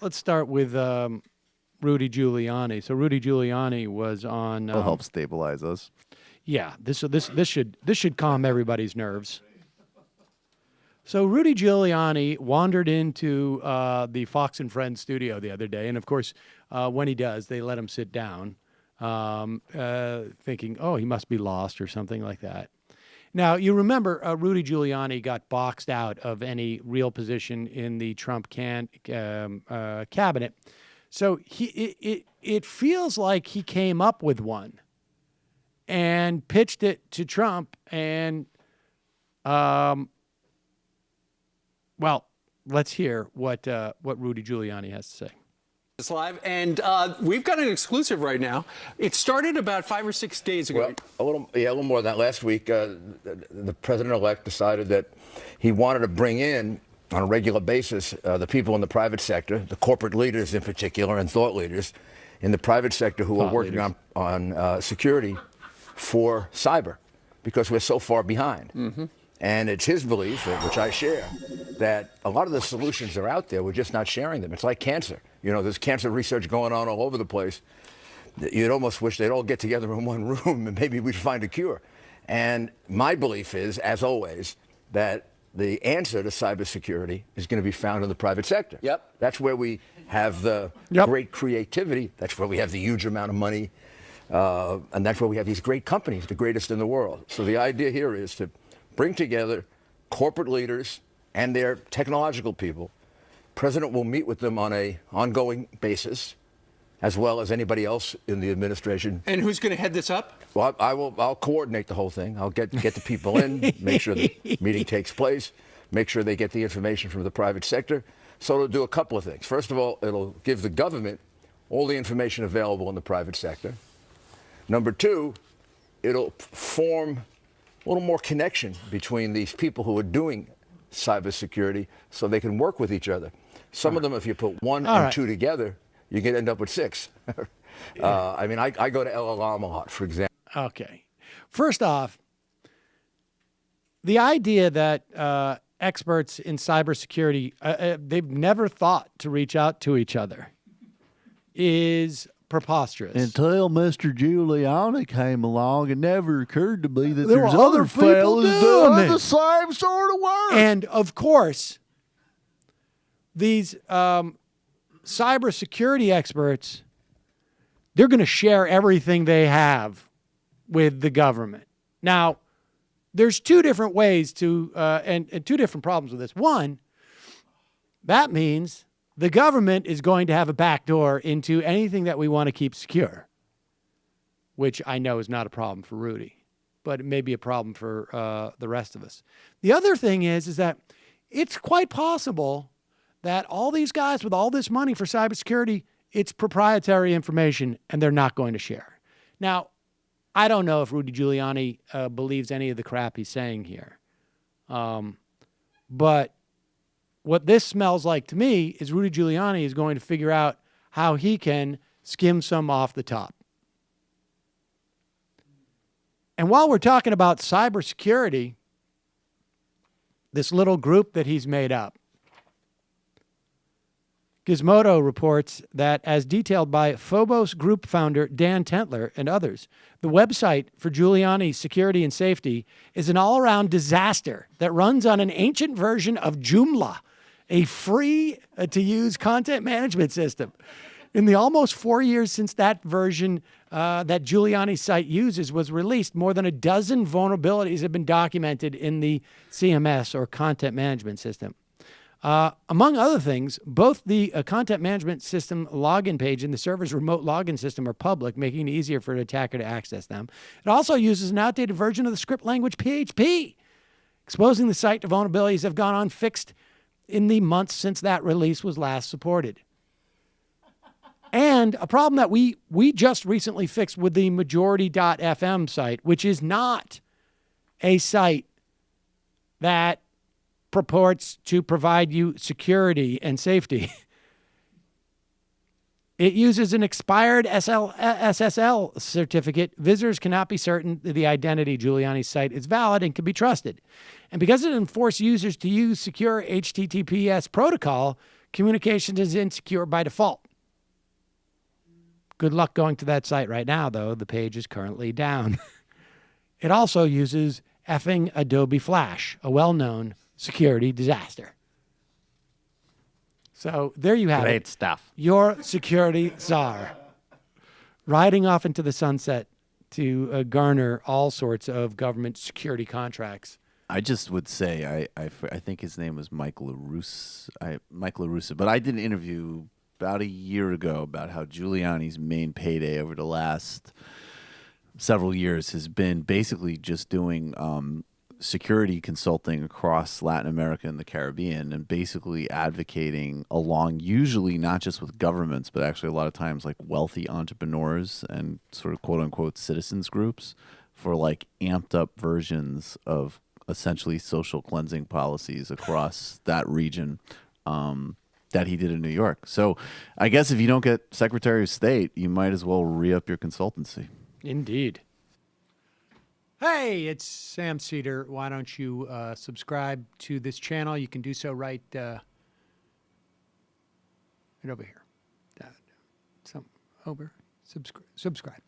Let's start with Rudy Giuliani. So Rudy Giuliani was on. It'll help stabilize us. Yeah, this should calm everybody's nerves. So Rudy Giuliani wandered into the Fox and Friends studio the other day, and of course, when he does, they let him sit down, thinking, "Oh, he must be lost" or something like that. Now, you remember Rudy Giuliani got boxed out of any real position in the Trump cabinet. So it feels like he came up with one and pitched it to Trump. And, well, let's hear what Rudy Giuliani has to say. It's live, and we've got an exclusive right now. It started about 5 or 6 days ago. Well, a little more than that. Last week, the president-elect decided that he wanted to bring in, on a regular basis, the people in the private sector, the corporate leaders in particular, and thought leaders in the private sector who are working on security for cyber, because we're so far behind. Mm-hmm. And it's his belief, which I share, that a lot of the solutions are out there. We're just not sharing them. It's like cancer. You know, there's cancer research going on all over the place. You'd almost wish they'd all get together in one room and maybe we'd find a cure. And my belief is, as always, that the answer to cybersecurity is going to be found in the private sector. Yep. That's where we have the great creativity. That's where we have the huge amount of money. And that's where we have these great companies, the greatest in the world. So the idea here is to bring together corporate leaders and their technological people. President will meet with them on an ongoing basis, as well as anybody else in the administration. And who's going to head this up? Well, I'll coordinate the whole thing. I'll get the people in, make sure the meeting takes place, make sure they get the information from the private sector. So it'll do a couple of things. First of all, it'll give the government all the information available in the private sector. Number two, it'll form a little more connection between these people who are doing cybersecurity so they can work with each other. Some of them, if you put one and two together, you can end up with six. I mean, I go to El Alam a lot, for example. Okay. First off, the idea that experts in cybersecurity, they've never thought to reach out to each other is preposterous. Until Mr. Giuliani came along, it never occurred to me that there's other fellas doing the same sort of work. And, of course, these cybersecurity experts, they're going to share everything they have with the government. Now, there's two different ways to, and two different problems with this. One, that means the government is going to have a backdoor into anything that we want to keep secure, which I know is not a problem for Rudy, but it may be a problem for the rest of us. The other thing is that it's quite possible that all these guys with all this money for cybersecurity, it's proprietary information and they're not going to share. Now, I don't know if Rudy Giuliani believes any of the crap he's saying here. But what this smells like to me is Rudy Giuliani is going to figure out how he can skim some off the top. And while we're talking about cybersecurity, this little group that he's made up, Gizmodo reports that, as detailed by Phobos Group founder Dan Tentler and others, the website for Giuliani's security and safety is an all-around disaster that runs on an ancient version of Joomla, a free-to-use content management system. In the almost 4 years since that version that Giuliani's site uses was released, more than a dozen vulnerabilities have been documented in the CMS, or content management system. Among other things, both the content management system login page and the server's remote login system are public, making it easier for an attacker to access them. It also uses an outdated version of the script language PHP. Exposing the site to vulnerabilities have gone unfixed in the months since that release was last supported. And a problem that we just recently fixed with the Majority.fm site, which is not a site that purports to provide you security and safety. It uses an expired SSL certificate. Visitors cannot be certain that the identity of Giuliani's site is valid and can be trusted. And because it enforces users to use secure HTTPS protocol, Communication is insecure by default. Good luck going to that site right now, though. The page is currently down. It also uses effing Adobe Flash, a well-known security disaster. So there you have it. Great stuff. Your security czar, riding off into the sunset to garner all sorts of government security contracts. I just would say I think his name was Mike LaRussa, but I did an interview about a year ago about how Giuliani's main payday over the last several years has been basically just doing security consulting across Latin America and the Caribbean, and basically advocating along, usually not just with governments, but actually a lot of times like wealthy entrepreneurs and sort of quote unquote citizens groups for like amped up versions of essentially social cleansing policies across that region that he did in New York. So I guess if you don't get Secretary of State, you might as well re-up your consultancy. Indeed. Hey, it's Sam Seder. Why don't you subscribe to this channel? You can do so right over here. Subscribe.